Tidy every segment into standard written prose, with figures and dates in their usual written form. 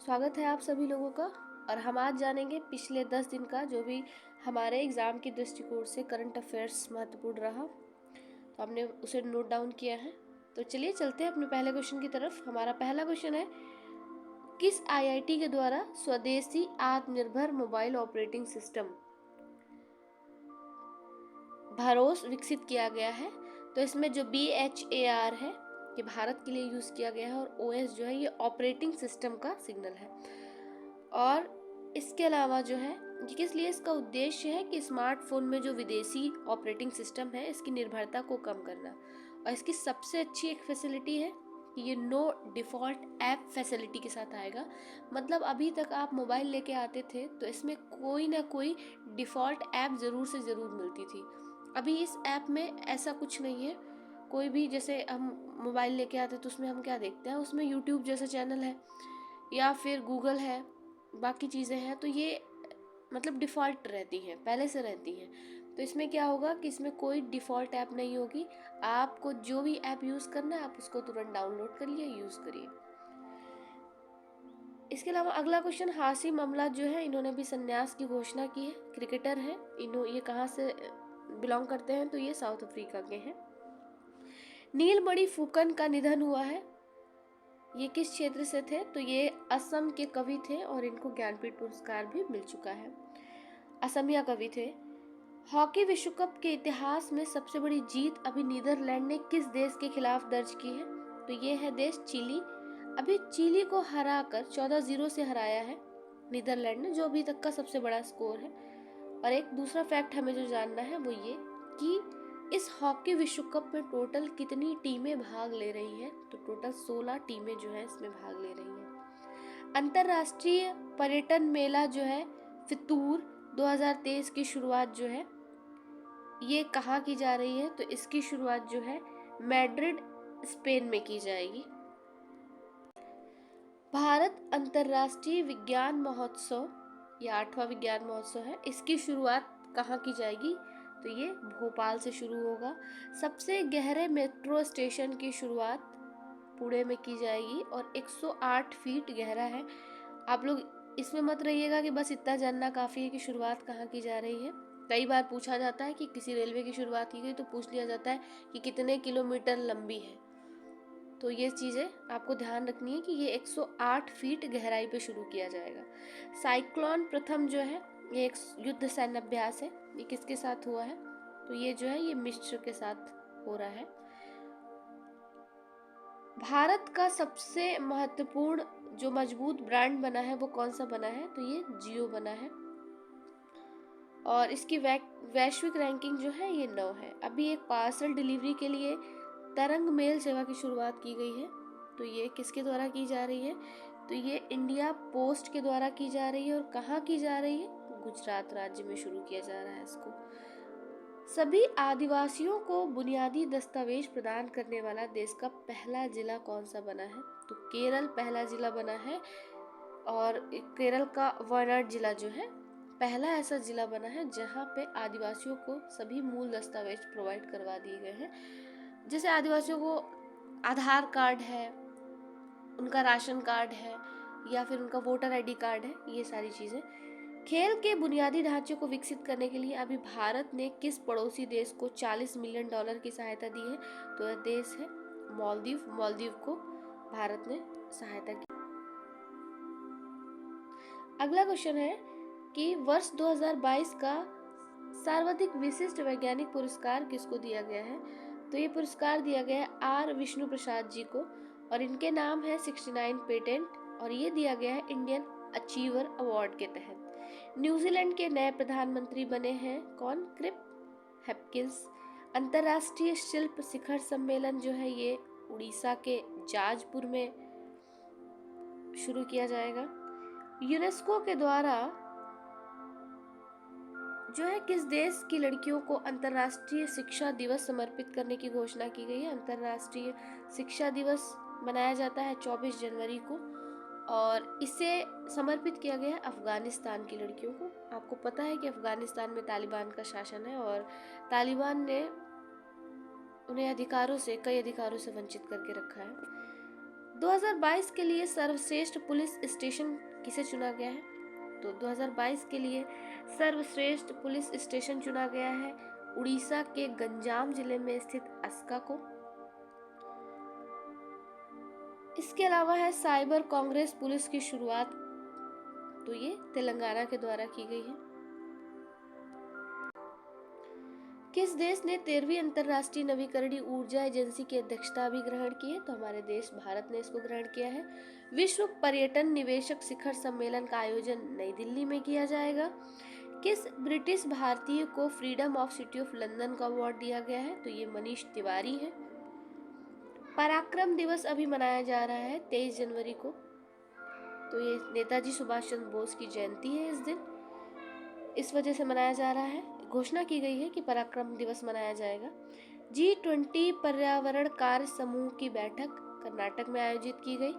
स्वागत है आप सभी लोगों का। और हम आज जानेंगे पिछले 10 दिन का जो भी हमारे एग्ज़ाम की दृष्टिकोण से करंट अफेयर्स महत्वपूर्ण रहा, तो हमने उसे नोट डाउन किया है। तो चलिए चलते हैं अपने पहले क्वेश्चन की तरफ। हमारा पहला क्वेश्चन है, किस आईआईटी के द्वारा स्वदेशी आत्मनिर्भर मोबाइल ऑपरेटिंग सिस्टम भरोस विकसित किया गया है। तो इसमें जो BHAR है ये भारत के लिए यूज़ किया गया है, और OS जो है ये ऑपरेटिंग सिस्टम का सिग्नल है। और इसके अलावा जो है ये किस लिए, इसका उद्देश्य है कि स्मार्टफोन में जो विदेशी ऑपरेटिंग सिस्टम है इसकी निर्भरता को कम करना। और इसकी सबसे अच्छी एक फैसिलिटी है कि ये नो डिफ़ॉल्ट ऐप फैसिलिटी के साथ आएगा। मतलब अभी तक आप मोबाइल लेके आते थे तो इसमें कोई ना कोई डिफ़ॉल्ट ऐप ज़रूर से ज़रूर मिलती थी। अभी इस ऐप में ऐसा कुछ नहीं है। कोई भी, जैसे हम मोबाइल लेके आते तो उसमें हम क्या देखते हैं, उसमें यूट्यूब जैसा चैनल है या फिर गूगल है, बाकी चीज़ें हैं, तो ये मतलब डिफ़ॉल्ट रहती हैं, पहले से रहती हैं। तो इसमें क्या होगा कि इसमें कोई डिफ़ॉल्ट ऐप नहीं होगी। आपको जो भी ऐप यूज़ करना है आप उसको तुरंत डाउनलोड करिए, यूज़ करिए। इसके अलावा अगला क्वेश्चन, हाशिम अमला जो है इन्होंने भी संन्यास की घोषणा की है। क्रिकेटर हैं, ये कहाँ से बिलोंग करते हैं, तो ये साउथ अफ्रीका के हैं। नीलमणि फुकन का निधन हुआ है। ये किस क्षेत्र से थे, तो ये असम के कवि थे और इनको ज्ञानपीठ पुरस्कार भी मिल चुका है। असमिया कवि थे। हॉकी विश्व कप के इतिहास में सबसे बड़ी जीत अभी नीदरलैंड ने किस देश के खिलाफ दर्ज की है, तो ये है देश चिली। अभी चिली को हराकर 14-0 से हराया है नीदरलैंड ने, जो अभी तक का सबसे बड़ा स्कोर है। और एक दूसरा फैक्ट हमें जो जानना है वो ये कि इस हॉकी विश्व कप में टोटल कितनी टीमें भाग ले रही हैं, तो टोटल 16 टीमें जो है इसमें भाग ले रही हैं। अंतर्राष्ट्रीय पर्यटन मेला जो है फितूर 2023 की शुरुआत जो है ये कहाँ की जा रही है, तो इसकी शुरुआत जो है मैड्रिड स्पेन में की जाएगी। भारत अंतर्राष्ट्रीय विज्ञान महोत्सव, ये 8वां विज्ञान महोत्सव है, इसकी शुरुआत कहाँ की जाएगी, तो ये भोपाल से शुरू होगा। सबसे गहरे मेट्रो स्टेशन की शुरुआत पुणे में की जाएगी और 108 फीट गहरा है। आप लोग इसमें मत रहिएगा कि बस इतना जानना काफ़ी है कि शुरुआत कहाँ की जा रही है। कई बार पूछा जाता है कि किसी रेलवे की शुरुआत की गई तो पूछ लिया जाता है कि कितने किलोमीटर लंबी है, तो ये चीज़ें आपको ध्यान रखनी है कि ये 108 फीट गहराई पे शुरू किया जाएगा। साइक्लोन प्रथम जो है ये एक युद्ध सैन्य अभ्यास है। ये किसके साथ हुआ है, तो ये जो है ये मिस्र के साथ हो रहा है। भारत का सबसे महत्वपूर्ण जो मजबूत ब्रांड बना है वो कौन सा बना है, तो ये जियो बना है। और इसकी वैश्विक रैंकिंग जो है ये 9 है। अभी एक पार्सल डिलीवरी के लिए तरंग मेल सेवा की शुरुआत की गई है, तो ये किसके द्वारा की जा रही है, तो ये इंडिया पोस्ट के द्वारा की जा रही है। और कहाँ की जा रही है, गुजरात राज्य में शुरू किया जा रहा है इसको। सभी आदिवासियों को बुनियादी दस्तावेज प्रदान करने वाला देश का पहला जिला कौन सा बना है, तो केरल पहला जिला बना है। और केरल का वायनाड जिला जो है पहला ऐसा जिला बना है जहाँ पे आदिवासियों को सभी मूल दस्तावेज प्रोवाइड करवा दिए गए हैं। जैसे आदिवासियों को आधार कार्ड है, उनका राशन कार्ड है, या फिर उनका वोटर आईडी कार्ड है, ये सारी चीज़ें। खेल के बुनियादी ढांचे को विकसित करने के लिए अभी भारत ने किस पड़ोसी देश को $40 मिलियन की सहायता दी है, तो यह देश है मालदीव। मालदीव को भारत ने सहायता की। अगला क्वेश्चन है कि वर्ष 2022 का सर्वाधिक विशिष्ट वैज्ञानिक पुरस्कार किसको दिया गया है, तो ये पुरस्कार दिया गया है आर विष्णु प्रसाद जी को, और इनके नाम है 69 पेटेंट, और ये दिया गया है इंडियन अचीवर अवार्ड के तहत। न्यूजीलैंड के नए प्रधानमंत्री बने हैं कौन, क्रिप हैपकिंस। अंतर्राष्ट्रीय शिल्प शिखर सम्मेलन जो है ये उड़ीसा के जाजपुर में शुरू किया जाएगा। यूनेस्को के द्वारा जो है किस देश की लड़कियों को अंतर्राष्ट्रीय शिक्षा दिवस समर्पित करने की घोषणा की गई है। अंतर्राष्ट्रीय शिक्षा दिवस मनाया जाता है 24 जनवरी को, और इसे समर्पित किया गया है अफगानिस्तान की लड़कियों को। आपको पता है कि अफगानिस्तान में तालिबान का शासन है और तालिबान ने उन्हें कई अधिकारों से वंचित करके रखा है। 2022 के लिए सर्वश्रेष्ठ पुलिस स्टेशन किसे चुना गया है? तो 2022 के लिए सर्वश्रेष्ठ पुलिस स्टेशन चुना गया है उड़ीसा के गंजाम जिले में स्थित अस्का को। इसके अलावा है साइबर कांग्रेस पुलिस की शुरुआत, तो ये तेलंगाना के द्वारा की गई है। किस देश ने 13वीं अंतर्राष्ट्रीय नवीकरणीय ऊर्जा एजेंसी की अध्यक्षता भी ग्रहण की है? तो हमारे देश भारत ने इसको ग्रहण किया है। विश्व पर्यटन निवेशक शिखर सम्मेलन का आयोजन नई दिल्ली में किया जाएगा। किस ब्रिटिश भारतीय को freedom of city of London का अवार्ड दिया गया है? तो ये मनीष तिवारी है। पराक्रम दिवस अभी मनाया जा रहा है 23 जनवरी को, तो ये नेताजी सुभाष चंद्र बोस की जयंती है इस दिन, इस वजह से मनाया जा रहा है। घोषणा की गई है कि पराक्रम दिवस मनाया जाएगा। G20 पर्यावरण कार्य समूह की बैठक कर्नाटक में आयोजित की गई।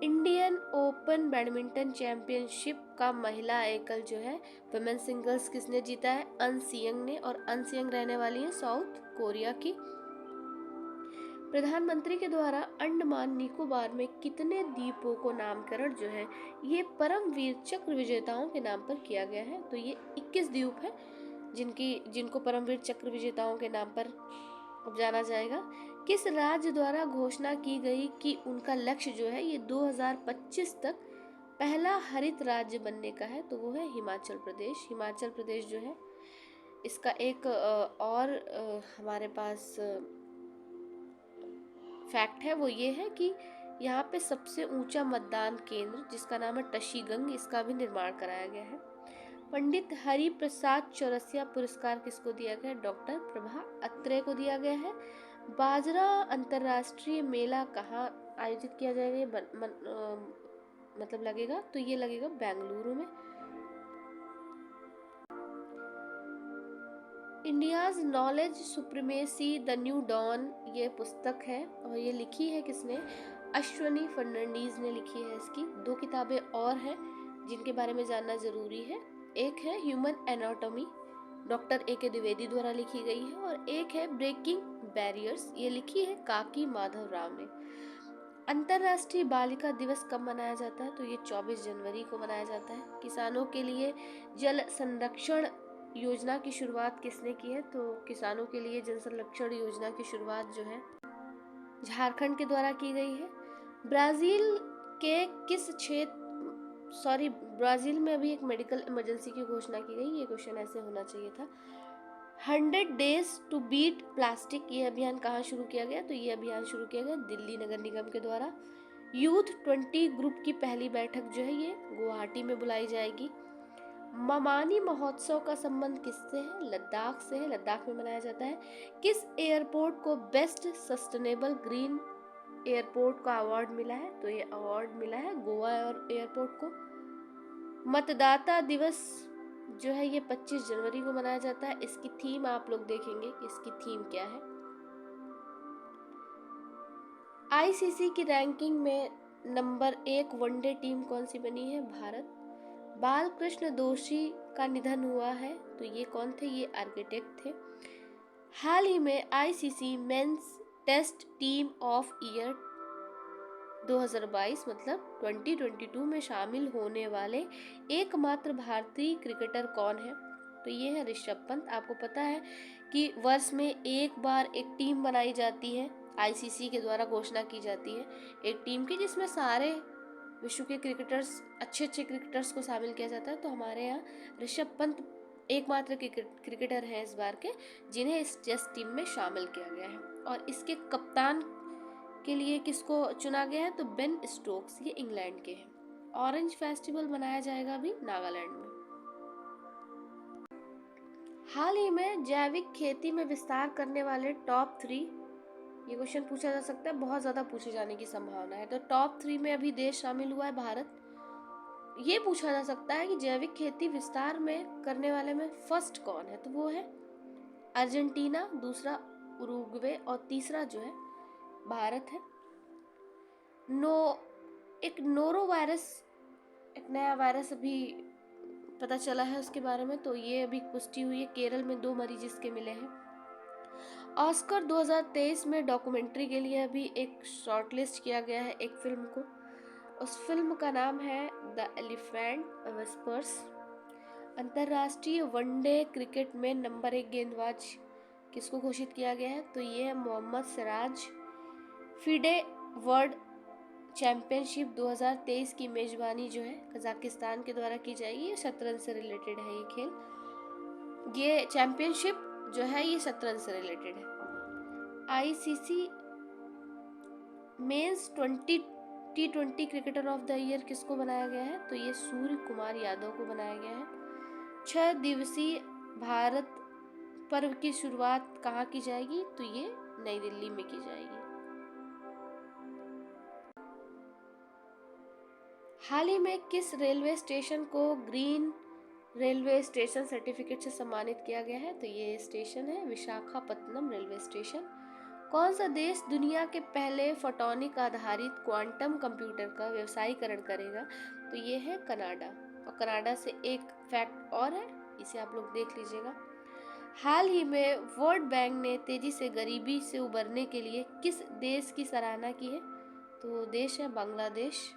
इंडियन ओपन बैडमिंटन चैंपियनशिप का महिला एकल जो है वुमेन सिंगल्स किसने जीता है? अन सियंग ने, और अन सियंग रहने वाली है साउथ कोरिया की। प्रधानमंत्री के द्वारा अंडमान निकोबार में कितने द्वीपों को नामकरण जो है ये परमवीर चक्र विजेताओं के नाम पर किया गया है? तो ये 21 द्वीप है जिनको परमवीर चक्र विजेताओं के नाम पर अब जाना जाएगा। किस राज्य द्वारा घोषणा की गई कि उनका लक्ष्य जो है ये 2025 तक पहला हरित राज्य बनने का है? तो वो है हिमाचल प्रदेश। हिमाचल प्रदेश जो है इसका एक और हमारे पास फैक्ट है, वो ये है कि यहाँ पे सबसे ऊंचा मतदान केंद्र जिसका नाम है टशीगंग, इसका भी निर्माण कराया गया है। पंडित हरि प्रसाद चौरसिया पुरस्कार किसको दिया गया? डॉक्टर प्रभा अत्रेय को दिया गया है। बाजरा अंतर्राष्ट्रीय मेला कहाँ आयोजित किया जाएगा? मतलब लगेगा, तो ये लगेगा बेंगलुरु में। India's knowledge supremacy the new dawn ये पुस्तक है, और ये लिखी है किसने? अश्वनी फर्नांडीज ने लिखी है इसकी। 2 किताबें और हैं जिनके बारे में जानना जरूरी है। एक है human anatomy, doctor A.K. Dwivedi द्वारा लिखी गई है, और एक है ब्रेकिंग बैरियर्स, ये लिखी है काकी माधव राव ने। अंतर्राष्ट्रीय बालिका दिवस कब मनाया जाता है? तो ये 24 जनवरी को मनाया जाता है। किसानों के लिए जल संरक्षण योजना की शुरुआत किसने की है? तो किसानों के लिए जल संरक्षण योजना की शुरुआत जो है झारखंड के द्वारा की गई है। ब्राजील के किस ब्राजील में अभी एक मेडिकल इमरजेंसी की घोषणा की गई। ये क्वेश्चन ऐसे होना चाहिए था। 100 डेज टू बीट प्लास्टिक ये अभियान कहाँ शुरू किया गया? तो ये अभियान शुरू किया गया दिल्ली नगर निगम के द्वारा। यूथ 20 ग्रुप की पहली बैठक जो है ये गुवाहाटी में बुलाई जाएगी। ममानी महोत्सव का संबंध किससे है? लद्दाख से है, लद्दाख में मनाया जाता है। किस एयरपोर्ट को बेस्ट सस्टेनेबल ग्रीन एयरपोर्ट का अवार्ड मिला है? तो ये अवार्ड मिला है गोवा एयरपोर्ट को। मतदाता दिवस जो है ये 25 जनवरी को मनाया जाता है। इसकी थीम आप लोग देखेंगे कि इसकी थीम क्या है। आईसीसी की रैंकिंग में नंबर 1 वनडे टीम कौन सी बनी है? भारत। बालकृष्ण दोषी का निधन हुआ है, तो ये कौन थे? ये आर्किटेक्ट थे। हाल ही में ICC men's test team of year 2022 मतलब 2022 में शामिल होने वाले एकमात्र भारतीय क्रिकेटर कौन है? तो ये है ऋषभ पंत। आपको पता है कि वर्ष में एक बार एक टीम बनाई जाती है, आईसीसी के द्वारा घोषणा की जाती है एक टीम की, जिसमें सारे विश्व के क्रिकेटर्स, अच्छे क्रिकेटर्स को शामिल किया जाता है। तो हमारे यहाँ ऋषभ पंत एकमात्र क्रिकेटर हैं इस बार के जिन्हें इस टेस्ट टीम में शामिल किया गया है। और इसके कप्तान के लिए किसको चुना गया है? तो बेन स्टोक्स, ये इंग्लैंड के हैं। ऑरेंज फेस्टिवल मनाया जाएगा अभी नागालैंड में। हाल ही में जैविक खेती में विस्तार करने वाले टॉप 3, ये क्वेश्चन पूछा जा सकता है, बहुत ज्यादा पूछे जाने की संभावना है। तो टॉप 3 में अभी देश शामिल हुआ है भारत। ये पूछा जा सकता है कि जैविक खेती विस्तार में करने वाले में फर्स्ट कौन है? तो वो है अर्जेंटीना, दूसरा उरुग्वे, और तीसरा जो है भारत है। एक नोरो वायरस, एक नया वायरस अभी पता चला है उसके बारे में, तो ये अभी पुष्टि हुई है। केरल में 2 मरीज इसके मिले हैं। ऑस्कर 2023 में डॉक्यूमेंट्री के लिए अभी एक शॉर्टलिस्ट किया गया है एक फिल्म को। उस फिल्म का नाम है द एलिफेंट विस्पर्स। अंतर्राष्ट्रीय वनडे क्रिकेट में नंबर 1 गेंदबाज किसको घोषित किया गया है? तो ये है Mohammed Siraj. FIDE world championship 2023 की मेजबानी जो है कजाकिस्तान के द्वारा की जाएगी। ये शतरंज से रिलेटेड है ये खेल। ये चैंपियनशिप जो है ये शतरंज से रिलेटेड है। ICC men's T20 cricketer of the year किसको बनाया गया है? तो ये सूर्य कुमार यादव को बनाया गया है। 6 दिवसीय भारत पर्व की शुरुआत कहाँ की जाएगी? तो ये नई दिल्ली में की जाएगी। हाल ही में किस रेलवे स्टेशन को ग्रीन रेलवे स्टेशन सर्टिफिकेट से सम्मानित किया गया है? तो ये स्टेशन है विशाखापत्तनम रेलवे स्टेशन। कौन सा देश दुनिया के पहले फोटोनिक आधारित क्वांटम कंप्यूटर का व्यवसायीकरण करेगा? तो ये है कनाडा। और कनाडा से एक फैक्ट और है, इसे आप लोग देख लीजिएगा। हाल ही में वर्ल्ड बैंक ने तेजी से गरीबी से उबरने के लिए किस देश की सराहना की है? तो देश है बांग्लादेश।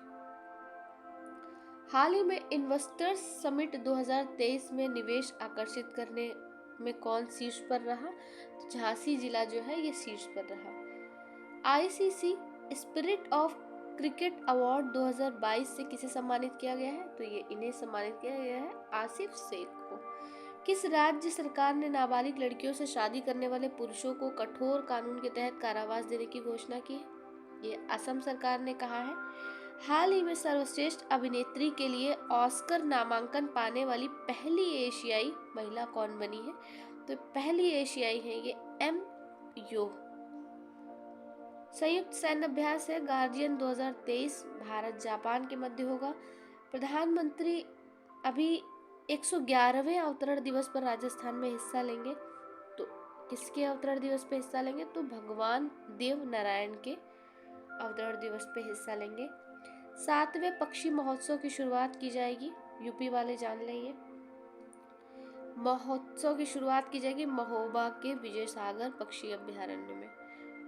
हाल ही में इन्वेस्टर्स समिट 2023 में निवेश आकर्षित करने में कौन शीर्ष पर रहा? तो झांसी जिला जो है ये शीर्ष पर रहा। ICC spirit of cricket award 2022 से किसे सम्मानित किया गया है? तो ये इन्हें सम्मानित किया गया है आसिफ शेख को। किस राज्य सरकार ने नाबालिग लड़कियों से शादी करने वाले पुरुषों को कठोर कानून के तहत कारावास देने की घोषणा की है? ये असम सरकार ने कहा है। हाल ही में सर्वश्रेष्ठ अभिनेत्री के लिए ऑस्कर नामांकन पाने वाली पहली एशियाई महिला कौन बनी है? तो पहली एशियाई है ये एम यो। संयुक्त सैन्य अभ्यास है गार्जियन 2023 भारत जापान के मध्य होगा। प्रधानमंत्री अभी 111वें अवतरण दिवस पर राजस्थान में हिस्सा लेंगे। तो किसके अवतरण दिवस पे हिस्सा लेंगे? तो भगवान देव नारायण के अवतरण दिवस पे हिस्सा लेंगे। 7वें पक्षी महोत्सव की शुरुआत की जाएगी, यूपी वाले जान लेंगे। महोत्सव की शुरुआत की जाएगी महोबा के विजय सागर पक्षी अभ्यारण्य में।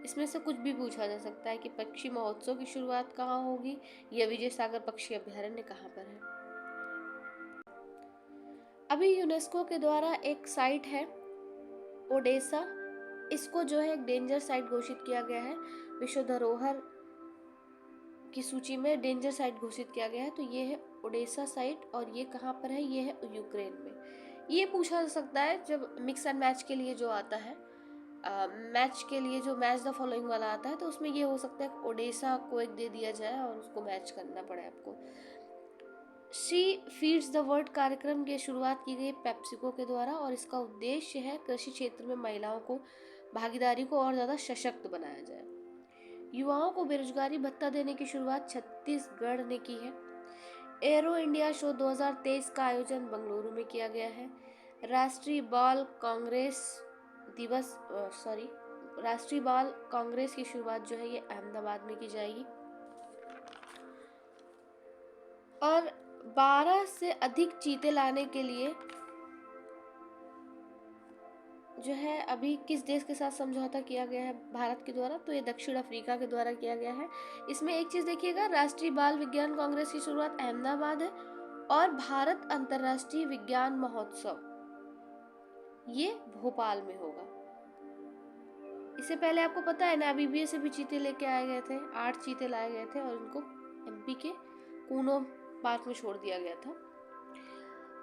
इसमें से कुछ भी पूछा जा सकता है कि पक्षी महोत्सव की शुरुआत कहाँ होगी या विजय सागर पक्षी अभ्यारण्य कहाँ पर है। अभी यूनेस्को के द्वारा एक साइट है ओडेसा, इसको जो है एक डेंजर साइट घोषित किया गया है। विश्व धरोहर की सूची में डेंजर साइट घोषित किया गया है। तो ये है ओडेसा साइट और ये कहाँ पर है? ये है यूक्रेन में। ये पूछा जा सकता है जब मिक्स एंड मैच के लिए जो आता है, मैच के लिए जो मैच द फॉलोइंग वाला आता है, तो उसमें ये हो सकता है ओडेसा को एक दे दिया जाए और उसको मैच करना पड़े आपको। शी फीड्स द वर्ल्ड कार्यक्रम की शुरुआत की गई पेप्सिको के द्वारा और इसका उद्देश्य है कृषि क्षेत्र में महिलाओं को भागीदारी को और ज़्यादा सशक्त बनाया जाए। युवाओं को बेरोजगारी भत्ता देने की शुरुआत छत्तीसगढ़ ने की है। एरो इंडिया शो 2023 का आयोजन बंगलुरु में किया गया है। राष्ट्रीय बाल कांग्रेस की शुरुआत जो है ये अहमदाबाद में की जाएगी। और 12 से अधिक चीते लाने के लिए जो है अभी किस देश के साथ समझौता किया गया है भारत के द्वारा? तो ये दक्षिण अफ्रीका के द्वारा किया गया है। इसमें एक चीज देखिएगा, राष्ट्रीय बाल विज्ञान कांग्रेस की शुरुआत अहमदाबाद है और भारत अंतर्राष्ट्रीय विज्ञान महोत्सव ये भोपाल में होगा। इससे पहले आपको पता है ना BBA से भी चीते लेके आए गए थे, 8 चीते लाए गए थे और उनको MP के कूनो पार्क में छोड़ दिया गया था।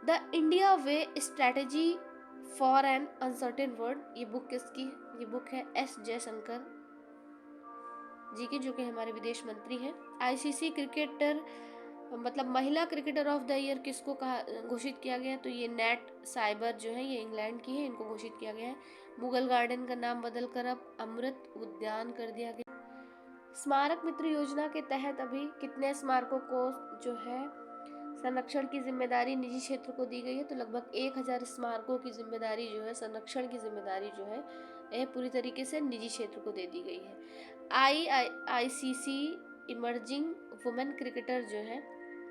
The India way strategy for an uncertain world, ये बुक किसकी है? ये बुक है S जयशंकर जी की, जो कि हमारे विदेश मंत्री हैं। आईसीसी क्रिकेटर मतलब महिला क्रिकेटर ऑफ द ईयर किसको घोषित किया गया? तो ये नेट साइबर जो है ये इंग्लैंड की है, इनको घोषित किया गया है। मुगल गार्डन का नाम बदलकर अब अमृत उद्यान कर दिया गया। स्मारक मित्र योजना के तहत अभी कितने स्मारकों को जो है संरक्षण की जिम्मेदारी निजी क्षेत्र को दी गई है? तो लगभग 1000 स्मारकों की जिम्मेदारी जो है, संरक्षण की जिम्मेदारी जो है यह पूरी तरीके से निजी क्षेत्र को दे दी गई है। आईसीसी इमर्जिंग वुमेन क्रिकेटर जो है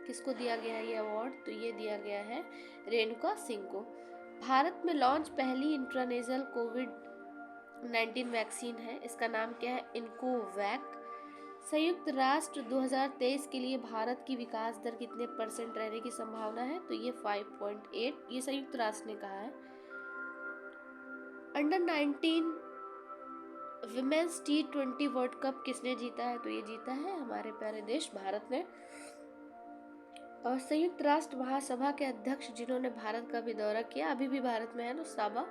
किसको दिया गया है ये अवार्ड? तो ये दिया गया है रेणुका सिंह को। भारत में लॉन्च पहली इंट्रानेजल कोविड 19 वैक्सीन है, इसका नाम क्या है? इनकोवैक। संयुक्त राष्ट्र 2023 के लिए भारत की विकास दर कितने % रहने की संभावना है? तो ये 5.8, ये संयुक्त राष्ट्र ने कहा है। Under 19 women's T20 world cup किसने जीता है? तो ये जीता है हमारे प्यारे देश भारत ने। और संयुक्त राष्ट्र महासभा के अध्यक्ष जिन्होंने भारत का भी दौरा किया, अभी भी भारत में है, तो साबा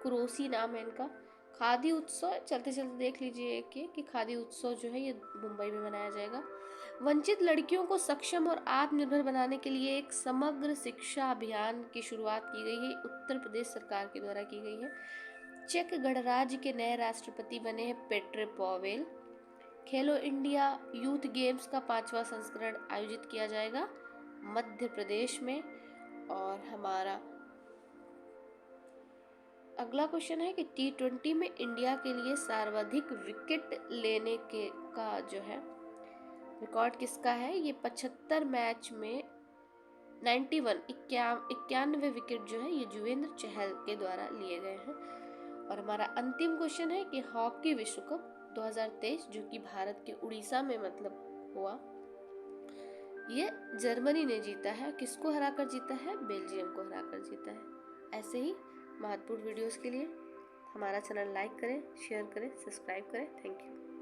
कुरैशी नाम है इनका। खादी उत्सव, चलते चलते देख लीजिए कि खादी उत्सव जो है ये मुंबई में मनाया जाएगा। वंचित लड़कियों को सक्षम और आत्मनिर्भर बनाने के लिए एक समग्र शिक्षा अभियान की शुरुआत की गई है, उत्तर प्रदेश सरकार के द्वारा की गई है। चेक गणराज्य के नए राष्ट्रपति बने हैं पेट्रे पॉवेल। खेलो इंडिया यूथ गेम्स का 5वां संस्करण आयोजित किया जाएगा मध्य प्रदेश में। और हमारा अगला क्वेश्चन है कि T20 में इंडिया के लिए सर्वाधिक विकेट लेने के का जो है रिकॉर्ड किसका है? ये 75 मैच में 91 विकेट जो है ये युजवेंद्र चहल के द्वारा लिए गए हैं। और हमारा अंतिम क्वेश्चन है कि हॉकी विश्व कप 2023 जो कि भारत के उड़ीसा में मतलब हुआ, ये जर्मनी ने जीता है। किसको हराकर जीता है? बेल्जियम को हराकर जीता है। ऐसे ही महत्वपूर्ण वीडियोस के लिए हमारा चैनल लाइक करें, शेयर करें, सब्सक्राइब करें। Thank you.